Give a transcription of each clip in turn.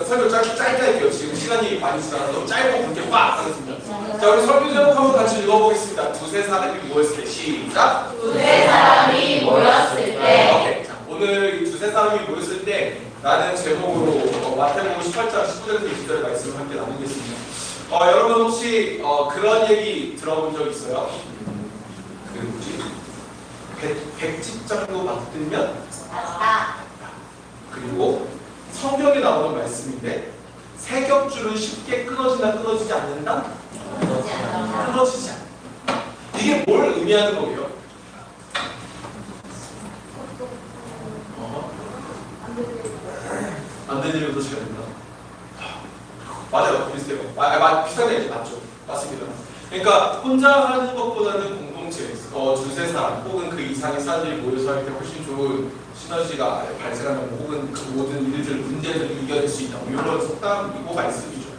설교 짧게 할게요. 지금 시간이 많이 지나서 짧고 굵게 확 하겠습니다. 자, 우리 설교 제목 한번 같이 읽어보겠습니다. 두세 사람이 모였을 때. 시작. 두세 사람이 모였을 때. 오케이. 자, 오늘 이 두세 사람이 모였을 때 라는 제목으로 마태복음 18장 19절에서 20절의 말씀을 함께 나누겠습니다. 여러분 혹시 그런 얘기 들어본 적 있어요? 그 뭐지? 100집 정도 받으면 그리고 성경에 나오는 말씀인데 세 겹줄은 쉽게 끊어지나 끊어지지 않는다? 끊어지지 않는다. 이게 뭘 의미하는 거예요? 안 되는 일을 도시가 된다. 맞아요. 비슷해요. 비슷한 얘기 맞죠? 맞습니다. 그러니까 혼자 하는 것보다는 공동체, 두세 사람 혹은 그 이상의 사람들이 모여서 할 때 훨씬 좋은 시너지가 발생한다고, 혹은 그 모든 일들, 문제를 이겨낼 수 있다. 이런 속담이고 말씀이죠.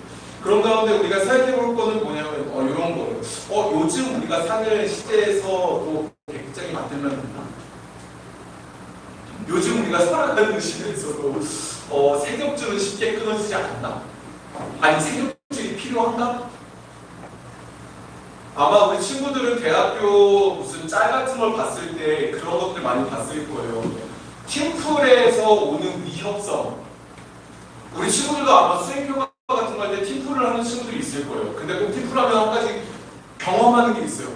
그런 가운데 우리가 생각해볼 거는 뭐냐면 이런 거예요. 요즘 우리가 사는 시대에서도 백장이 만들면 된다. 요즘 우리가 살아가는 시대에서도 세 겹줄은 쉽게 끊어지지 않는다. 아니, 세 겹줄이 필요한가? 아마 우리 친구들은 대학교 무슨 짤 같은 걸 봤을 때 그런 것들 많이 봤을 거예요. 팀플에서 오는 위협성. 우리 친구들도 아마 수행평가 같은 거 할 때 팀플을 하는 친구들이 있을 거예요. 근데 꼭 팀플 하면 한 가지 경험하는 게 있어요.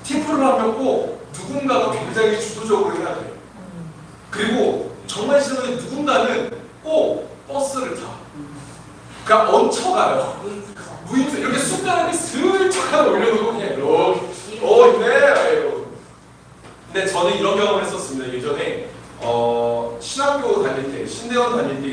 팀플을 하면 꼭 누군가가 굉장히 주도적으로 해야 돼요. 그리고 정말 싫은데 누군가는 꼭 버스를 타. 그냥 얹혀가요. 무임수 이렇게 숟가락에 슬쩍 하나 올려놓고 그냥 이렇게 네. 근데 저는 이런 경험을 했었습니다. 예전에 신학교 다닐 때, 신대원 다닐 때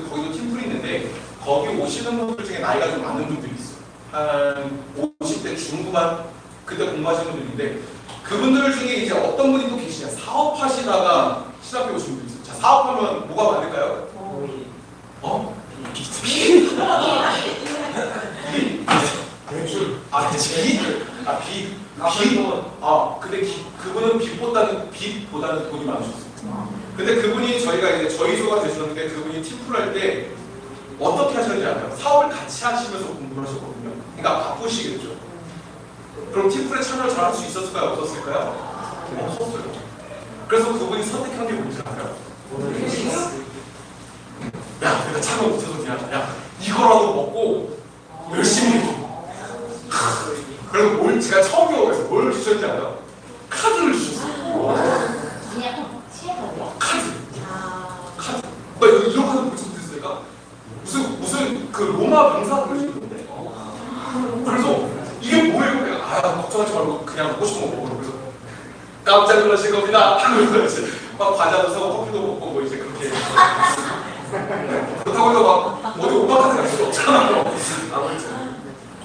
거기도 팀플이 있는데 거기 오시는 분들 중에 나이가 좀 많은 분들이 있어요. 한 50대 중후반 그때 공부하시는 분들인데 그분들 중에 이제 어떤 분이 또 계시냐, 사업하시다가 신학교 오신 분이 있어요. 자, 사업하면 뭐가 많을까요? 근데 그분은 빚보다는 돈이 많으셨어요. 근데 그분이 저희가 이제 저희 조가 되셨는데 그분이 팀플 할 때 어떻게 하셨는지 알아요? 사업을 같이 하시면서 공부를 하셨거든요. 그러니까 바쁘시겠죠. 그럼 팀플에 참여를 잘 할 수 있었을까요? 없었을까요? 없었어요. 그래서 그분이 선택한 게 뭔지 알아요? 야, 내가 참여 못해서 미안하다. 야, 이거라도 먹고 열심히 해. 그래서 제가 처음 경험해서 뭘 주셨는지 알아요? 카드를 주셨어요. 카드. 이런 카드 볼 수 있으니까 무슨 그 로마 병사를 주셨는데. 그래서 이게 뭐예요? 내가 걱정하지 말고 그냥 먹고 싶은 거 먹어. 그래서 깜짝 놀라실 겁니다. 막 과자도 사고 커피도 먹고 뭐 이제 그렇게. 그렇다고 해서 막 어디 오마카세 갈 수도 없잖아요.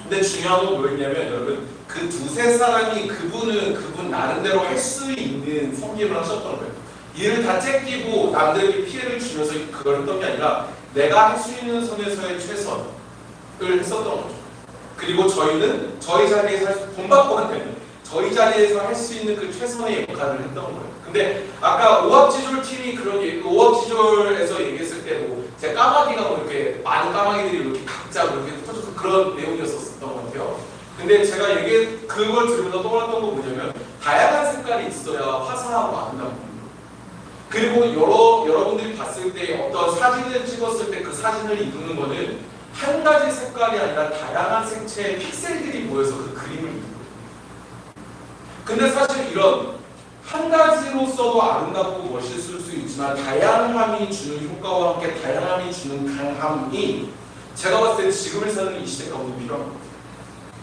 근데 중요한 건 뭐였냐면 여러분, 그 두세 사람이 그분 나름대로 할 수 있는 섬김을 하셨던 거예요. 이를 다 째끼고 남들에게 피해를 주면서 그걸 했던 게 아니라 내가 할 수 있는 선에서의 최선을 했었던 거죠. 그리고 저희는 저희 자리에서 돈 받고 한 때는 저희 자리에서 할 수 있는 그 최선의 역할을 했던 거예요. 근데 아까 오합지졸 팀이 오합지졸에서 얘기했을 때도 제 까마귀가 뭐 이렇게 많은 까마귀들이 이렇게 각자 이렇게 터져서 그런 내용이었었던 것 같아요. 근데 제가 그걸 들으면서 떠올랐던 건 뭐냐면 다양한 색깔이 있어야 화사하고 아름답고, 그리고 여러분들이 봤을 때 어떤 사진을 찍었을 때 그 사진을 이루는 거는 한 가지 색깔이 아니라 다양한 색채의 픽셀들이 모여서 그 그림을 이루는 거예요. 근데 사실 이런 한 가지로서도 아름답고 멋있을 수 있지만 다양함이 주는 효과와 함께 다양함이 주는 강함이 제가 봤을 때 지금을 사는 이 시대 가운데 필요한 거예요.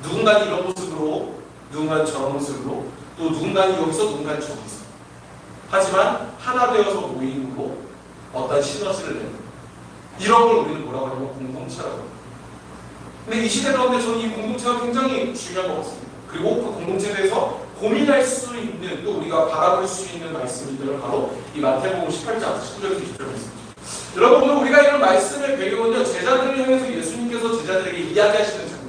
누군가는 이런 모습으로, 누군가는 저런 모습으로, 또 누군가는 여기서, 누군가는 저기서. 하지만 하나 되어서 모임으로 어떤 시너지를 내는, 이런 걸 우리는 뭐라고 하냐면 공동체라고 합니다. 근데 이 시대 가운데 저는 이 공동체가 굉장히 중요한 것 같습니다. 그리고 그 공동체에 대해서 고민할 수 있는, 또 우리가 바라볼 수 있는 말씀들은 바로 이 마태복음 18장 19절에서 20절 말씀입니다. 여러분, 오늘 우리가 이런 말씀의 배경은요, 제자들을 향해서 예수님께서 제자들에게 이야기하시는 장면입니다.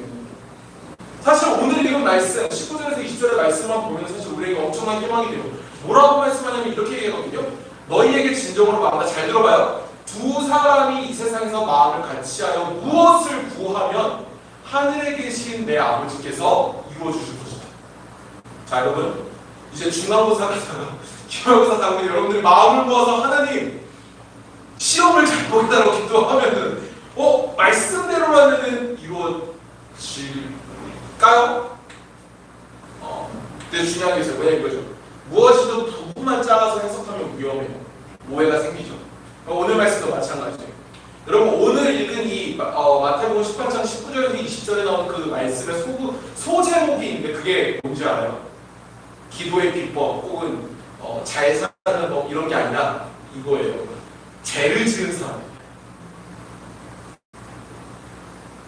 사실 오늘 읽은 말씀 19절에서 20절의 말씀만 보면 사실 우리에게 엄청난 희망이 돼요. 뭐라고 말씀하냐면 이렇게 얘기하거든요. 너희에게 진정으로 말한다. 잘 들어봐요. 두 사람이 이 세상에서 마음을 같이하여 무엇을 구하면 하늘에 계신 내 아버지께서 이루어 주실 것이다. 자, 여러분, 이제 중간고사가 기말고사 당일 여러분들이 마음을 모아서 하나님 시험을 잘 보겠다고 기도하면은 말씀대로라면은 이루어질까요? 근데 중요한 게 있어요. 왜냐 이거죠. 무엇이든 부분만 짜서 해석하면 위험해요. 오해가 생기죠. 오늘 말씀도 마찬가지예요. 여러분 오늘 읽은 이 마태복음 18장 19절에서 20절에 나온 그 말씀의 소제목이 있는데 그게 뭔지 알아요? 기도의 비법 혹은 잘 사는 법 이런 게 아니라 이거예요. 죄를 지은 사람.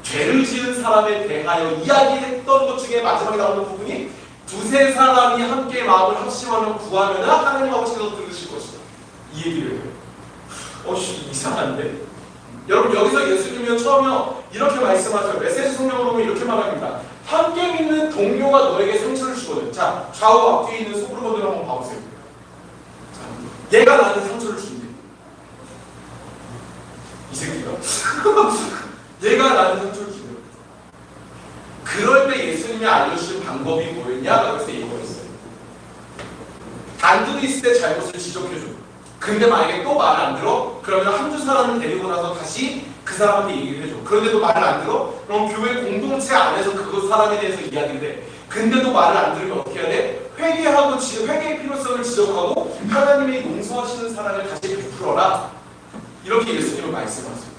죄를 지은 사람에 대하여 이야기했던 것 중에 마지막에 나오는 부분이 두세 사람이 함께 마음을 합심하며 구하면 하나님 아버지께서 들으실 것이다. 이 얘기를 해요. 이상한데? 여러분 여기서 예수님이 처음에 이렇게 말씀하세요. 메시지 성경으로 보면 이렇게 말합니다. 함께 믿는 동료가 너에게 상처를 주거든. 자, 좌우 앞뒤에 있는 소그룹들 한번 봐보세요. 자, 얘가 나한테 상처를 준대. 이 새끼가. 얘가 나한테 상처를 준대. 그럴 때 예수님이 알려주신 방법이 뭐였냐? 그래서 이거였어요. 단둘이 있을 때 잘못을 지적해줘. 근데 만약에 또 말을 안 들어? 그러면 한두 사람을 데리고 나서 다시 그 사람한테 얘기를 해줘. 그런데도 말을 안 들어? 그럼 교회 공동체 안에서 그 사람에 대해서 이야기를 해. 근데도 말을 안 들으면 어떻게 해야 돼? 회개하고 회개의 필요성을 지적하고 하나님의 용서하시는 사랑을 다시 베풀어라. 이렇게 예수님은 말씀하세요.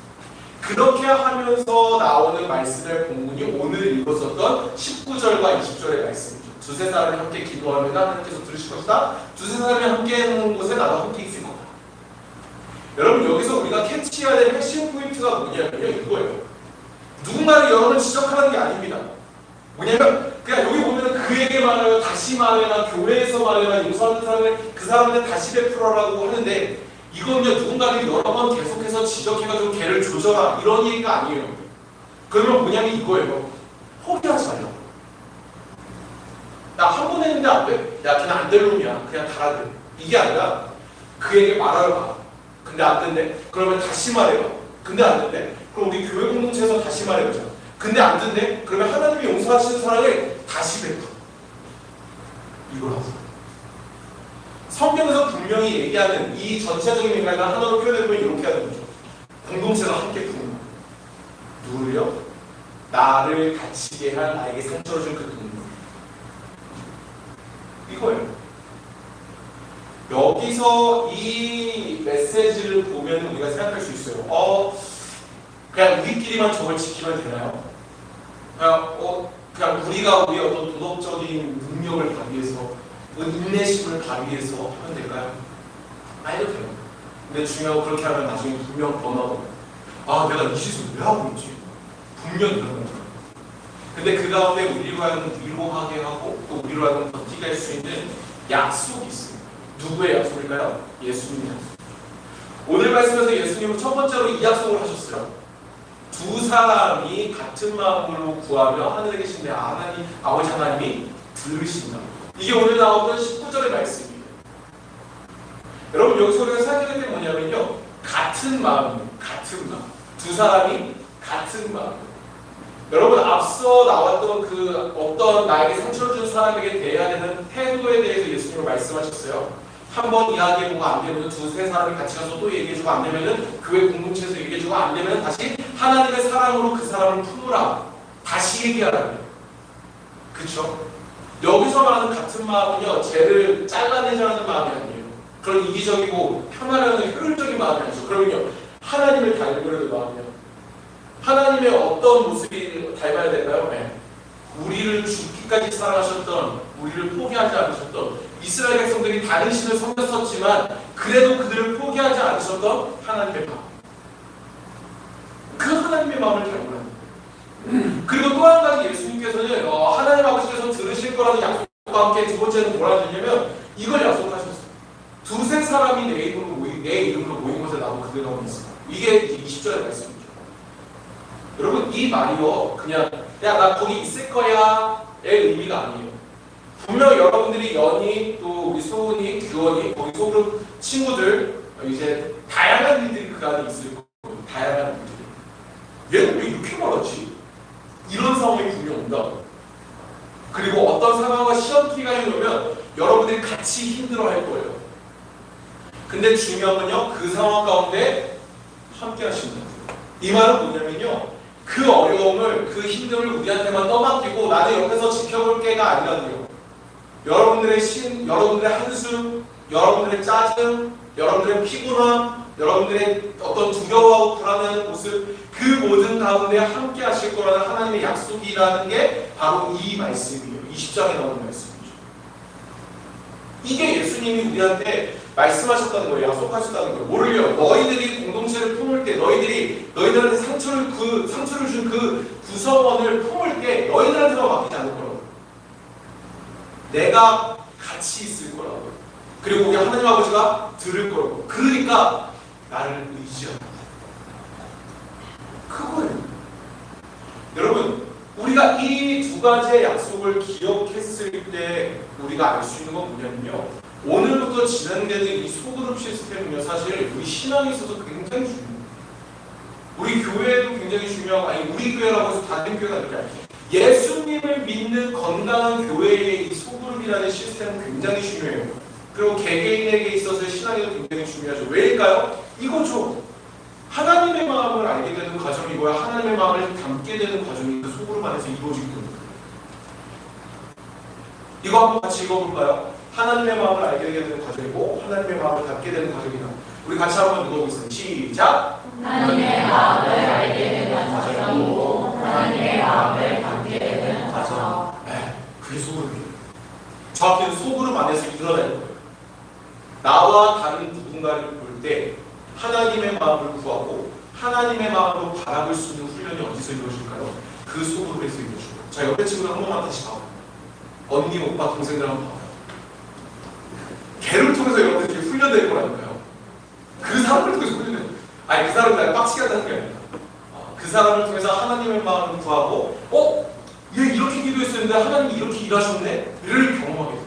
그렇게 하면서 나오는 말씀의 본문이 오늘 읽었었던 19절과 20절의 말씀이죠. 두세 사람이 함께 기도하면 하나님께서 들으실 것이다. 두세 사람이 함께 하는 곳에 나도 함께 있을 거다. 여러분 여기서 우리가 캐치해야 될 핵심 포인트가 뭐냐면요. 이거예요. 누군가를 여러분 지적하는 게 아닙니다. 뭐냐면 그냥 여기 보면 그에게 말하여 다시 말해라, 교회에서 말해라, 용서하는 사람을 그 사람한테 다시 베풀어라고 하는데 이건요 누군가를 여러 번 계속해서 지적해가지고 걔를 조져라 이런 얘기가 아니에요. 그러면 뭐냐면 이거예요. 포기하지 말라고. 나 한 번 했는데 안 돼. 야 걔는 안 될 놈이야. 그냥 가라 그래. 이게 아니라 그에게 말하러 가. 근데 안 된대. 그러면 다시 말해봐. 근데 안 된대. 그럼 우리 교회 공동체에서 다시 말해보자. 근데 안 된대. 그러면 하나님이 용서하시는 사랑을 다시 베풀어. 이걸 하세요. 성경에서 분명히 얘기하는 이 전체적인 맥락을 하나로 표현해보면 이렇게 하는 거죠. 공동체가 함께 부르는 거예요. 누구를요? 나를 다치게 할 나에게 상처를 준 그 동료. 이거예요. 여기서 이 메시지를 보면 우리가 생각할 수 있어요. 그냥 우리끼리만 저걸 지키면 되나요? 그냥 우리가 우리의 어떤 도덕적인 능력을 발휘해서 인내심을 발휘해서 하면 될까요? 아니도 돼요. 근데 중요한 거 그렇게 하면 나중에 분명 번하고 내가 이 짓을 왜 하고 있지? 분명히 이런 거죠. 근데 그 가운데 우리로 하여금 위로하게 하고 또 우리로 하여금 버티게 할 수 있는 약속이 있어요. 누구의 약속일까요? 예수님의 약속. 오늘 말씀에서 예수님은 첫 번째로 이 약속을 하셨어요. 두 사람이 같은 마음으로 구하며 하늘에 계신 내 아버지 하나님이 들으신다. 이게 오늘 나오던 19절의 말씀이에요. 여러분 여기서 우리가 생각해야 될 게 뭐냐면요. 같은 마음이에요. 같은 마음. 두 사람이 같은 마음. 여러분 앞서 나왔던 그 어떤 나에게 상처를 준 사람에게 대해야 되는 태도에 대해서 예수님은 말씀하셨어요. 한 번 이야기해보고 안 되면 두세 사람이 같이 가서 또 얘기해주고 안 되면은 교회 공동체에서 얘기해주고 안 되면 다시 하나님의 사랑으로 그 사람을 품으라. 다시 얘기하라고요. 그쵸? 여기서 말하는 같은 마음은요, 죄를 잘라내자는 마음이 아니에요. 그런 이기적이고 편안하는 효율적인 마음이 아니죠. 그러면요, 하나님을 닮으려는 마음이요. 하나님의 어떤 모습이 닮아야 될까요? 네. 우리를 죽기까지 사랑하셨던, 우리를 포기하지 않으셨던 이스라엘 백성들이 다른 신을 섬겼었지만 그래도 그들을 포기하지 않으셨던 하나님의 마음. 그 하나님의 마음을 닮으라는. 그리고 또 한 가지 예수님께서는 하나님 아버지께서 들으실 거라는 약속과 함께 두 번째는 뭐라 하셨냐면 이걸 약속하셨어요. 두세 사람이 내 이름으로 모인 곳에 나도 그들 가운데 있어. 이게 20절의 말씀이죠. 여러분 이 말이요 그냥 야 나 거기 있을 거야의 의미가 아니에요. 분명 여러분들이 연희 또 우리 소은이 규원이 거기 소그룹 친구들 이제 다양한 일들이 그 그 안에 있을 거예요. 다양한 일들이. 얘는 왜 이렇게 말하지? 이런 상황이 분명 온다고. 그리고 어떤 상황과 시험 기간이 오면 여러분들이 같이 힘들어할 거예요. 근데 중요한 건요, 그 상황 가운데 함께 하신다고요. 이 말은 뭐냐면요, 그 어려움을, 그 힘듦을 우리한테만 떠맡기고 나는 옆에서 지켜볼 게가 아니라고요. 여러분들의 여러분들의 한숨, 여러분들의 짜증, 여러분들의 피곤함, 여러분들의 어떤 두려워하고 불안한 모습, 그 모든 가운데 함께 하실 거라는 하나님의 약속이라는 게 바로 이 말씀이에요. 20장에 나오는 말씀이죠. 이게 예수님이 우리한테 말씀하셨다는 거예요. 약속하셨다는 거예요. 뭐를요? 너희들이 공동체를 품을 때, 너희들한테 상처를 준 그 구성원을 품을 때 너희들한테만 맡기지 않을 거라고. 내가 같이 있을 거라고. 그리고 우리 하나님 아버지가 들을 거라고. 그러니까 나를 의지하라. 그거예요. 여러분, 우리가 이 두 가지의 약속을 기억했을 때 우리가 알 수 있는 건 뭐냐면요, 오늘부터 진행되는 이 소그룹 시스템은요, 사실 우리 신앙에 있어서 굉장히 중요해요. 우리 교회도 굉장히 중요하고, 아니 우리 교회라고 해서 다른 교회가 아니라 예수님을 믿는 건강한 교회의 이 소그룹이라는 시스템은 굉장히 중요해요. 그리고 개개인에게 있어서의 신앙에도 굉장히 중요하죠. 왜일까요? 이거죠. 하나님의 마음을 알게 되는 과정이고요, 하나님의 마음을 담게 되는 과정이 그 소그룹 안에서 이루어지기 때문에. 이거 한번 같이 읽어볼까요? 하나님의 마음을 알게 되는 과정이고 하나님의 마음을 담게 되는 과정이다. 우리 같이 한번 읽어보겠습니다. 시작! 하나님의 마음을 알게 되는 과정이고 하나님의 마음을 담게 되는 과정. 네, 그게 소그룹이에요. 정확히는 소그룹 안에서 일어날 거예요. 나와 다른 누군가를 볼 때 하나님의 마음을 구하고 하나님의 마음으로 바라볼 수 있는 훈련이 어디서 이루어질까요? 그 소그룹에서 이루어져요. 자, 옆에 친구들 한 번만 다시 봐봐요. 언니, 오빠, 동생들 한번 봐봐요. 걔를 통해서 여러분들이 훈련될 거라니까요. 그 사람을 통해서 훈련돼요. 아니, 그 사람을 날 빡치게 한다는 게 아니라 그 사람을 통해서 하나님의 마음을 구하고 얘 이렇게 기도했었는데 하나님이 이렇게 일하셨네? 를 경험하게 돼요.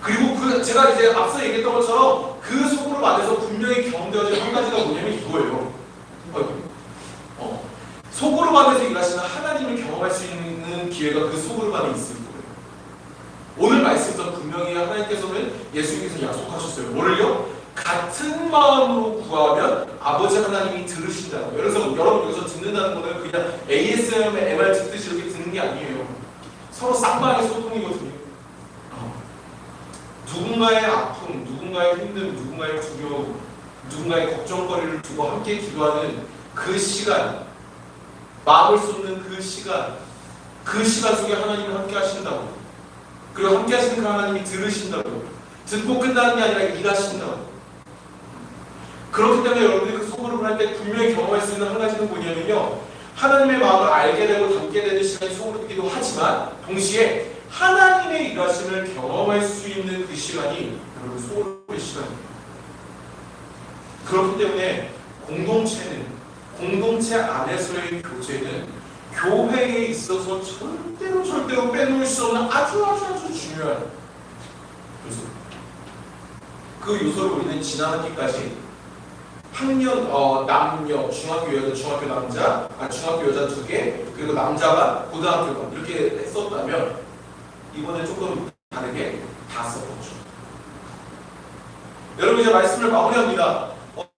그리고 제가 이제 앞서 얘기했던 것처럼 그 소그룹 안에서 분명히 경험되어진 한 가지가 뭐냐면 이거예요. 소그룹 안에서 일하시는 하나님을 경험할 수 있는 기회가 그 소그룹 안에 있을 거예요. 오늘 말씀에서 분명히 하나님께서는 예수님께서 약속하셨어요. 뭐를요? 같은 마음으로 구하면 아버지 하나님이 들으신다고. 그래서 여러분 여기서 듣는다는 거는 그냥 ASMR 듣듯이 이렇게 듣는 게 아니에요. 서로 쌍방의 소통이거든요. 누군가의 아픔, 누군가의 힘듦, 누군가의 두려움, 누군가의 걱정거리를 두고 함께 기도하는 그 시간, 마음을 쏟는 그 시간 속에 하나님이 함께 하신다고. 그리고 함께 하시는 그 하나님이 들으신다고. 듣고 끝나는 게 아니라 일하신다고. 그렇기 때문에 여러분들이 그 소그룹을 할 때 분명히 경험할 수 있는 한 가지는 뭐냐면요, 하나님의 마음을 알게 되고 담게 되는 시간이 소그룹이기도 하지만 동시에 하나님의 일하심을 경험할 수 있는 그 시간이 여러분 소그룹의 시간입니다. 그렇기 때문에 공동체 안에서의 교제는 교회에 있어서 절대로 빼놓을 수 없는 아주 중요한 요소. 그 요소를 우리는 지난 학기까지 학년, 남녀, 중학교 여자, 중학교 남자, 중학교 여자 2개, 그리고 남자가 고등학교가 이렇게 했었다면 이번에 조금 다르게 다 써봤죠. 여러분 이제 말씀을 마무리합니다.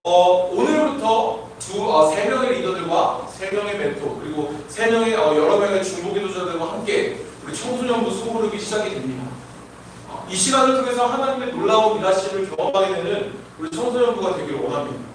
오늘부터 3명의 리더들과 3명의 멘토 그리고 3명의 여러 명의 중보기도자들과 함께 우리 청소년부 소그룹이 시작이 됩니다. 이 시간을 통해서 하나님의 놀라운 일하심을 경험하게 되는 우리 청소년부가 되기를 원합니다.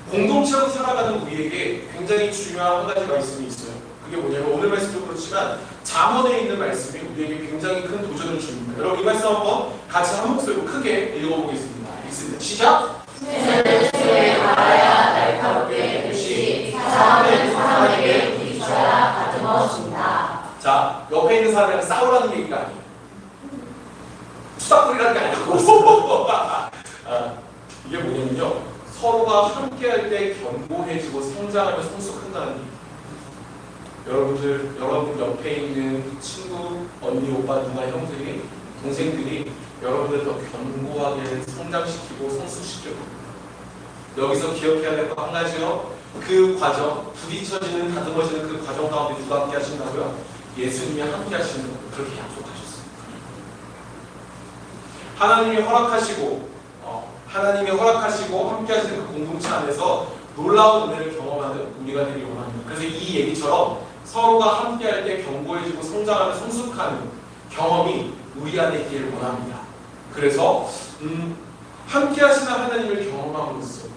공동체로 살아가는 우리에게 굉장히 중요한 한 가지 말씀이 있어요. 그게 뭐냐면 오늘 말씀도 그렇지만 잠언에 있는 말씀이 우리에게 굉장히 큰 도전을 줍니다. 여러분 이 말씀 한번 같이 한 목소리로 크게 읽어보겠습니다. 읽습니다. 시작! 스트레스에 갈아야 날카롭게 듯이 사람은 사람에게 부딪혀야 다듬어준다. 자, 옆에 있는 사람이랑 싸우라는 얘기가 아니에요. 수다거리라는 게 아니고 이게 뭐냐면요, 서로가 함께할 때 견고해지고 성장하며 성숙한다는 얘기예요. 여러분 옆에 있는 친구, 언니, 오빠, 누나, 형들이, 동생들이 여러분들 더 견고하게 성장시키고 성숙시켜요. 여기서 기억해야 될 거 한 가지요. 그 과정, 부딪혀지는, 다듬어지는 그 과정 가운데 누가 함께 하신다고요? 예수님이 함께 하시는 거 그렇게 약속하셨어요. 하나님이 허락하시고 함께 하시는 그 공동체 안에서 놀라운 은혜를 경험하는 우리가 되길 원합니다. 그래서 이 얘기처럼 서로가 함께 할 때 견고해지고 성장하는 성숙하는 경험이 우리 안에 있기를 원합니다. 그래서 함께 하시는 하나님을 경험함으로써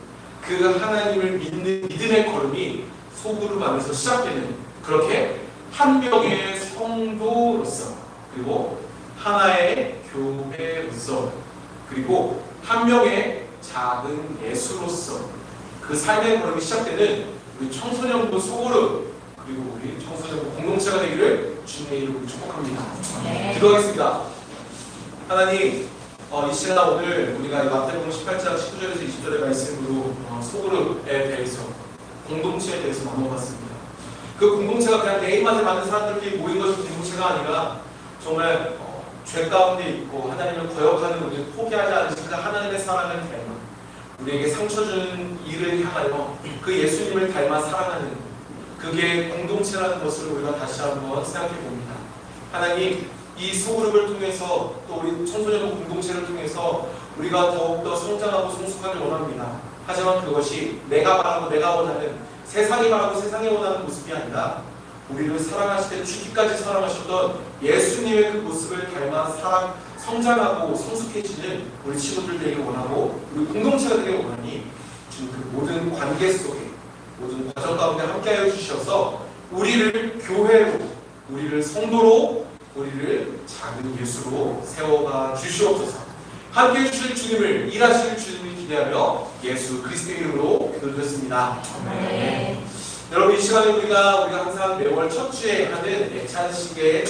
그 하나님을 믿는 믿음의 걸음이 소그룹 안에서 시작되는 그렇게 한 명의 성도로서 그리고 하나의 교회로서 그리고 한 명의 작은 예수로서 그 삶의 걸음이 시작되는 우리 청소년부 소그룹 그리고 우리 청소년부 공동체가 되기를 주님의 이름으로 축복합니다. 기도하겠습니다. 하나님 이 시간 오늘 우리가 마태복음 18장 19절에서 20절의 말씀으로 소그룹에 대해서 공동체에 대해서 나눠봤습니다. 그 공동체가 그냥 내 입맛에 맞는 사람들끼리 모인 것이 공동체가 아니라 정말 죄 가운데 있고 하나님을 거역하는 우리를 포기하지 않으신 그 하나님의 사랑을 닮아 우리에게 상처 주는 일을 향하여 그 예수님을 닮아 사랑하는 그게 공동체라는 것을 우리가 다시 한번 생각해 봅니다. 하나님 이 소그룹을 통해서 또 우리 청소년 공동체를 통해서 우리가 더욱더 성장하고 성숙하길 원합니다. 하지만 그것이 내가 바라고 내가 원하는 세상이 바라고 세상이 원하는 모습이 아니라 우리를 사랑하실 때 죽기까지 사랑하셨던 예수님의 그 모습을 닮아 성장하고 성숙해지는 우리 친구들 되길 원하고 우리 공동체가 되길 원하니 지금 그 모든 관계 속에 모든 과정 가운데 함께하여 주셔서 우리를 교회로 우리를 성도로 우리를 작은 예수로 세워가 주시옵소서. 함께해 주실 주님을 일하실 주님을 기대하며 예수 그리스도의 이름으로 기도드렸습니다. 여러분 이 시간에 우리가 항상 매월 첫 주에 하는 찬식의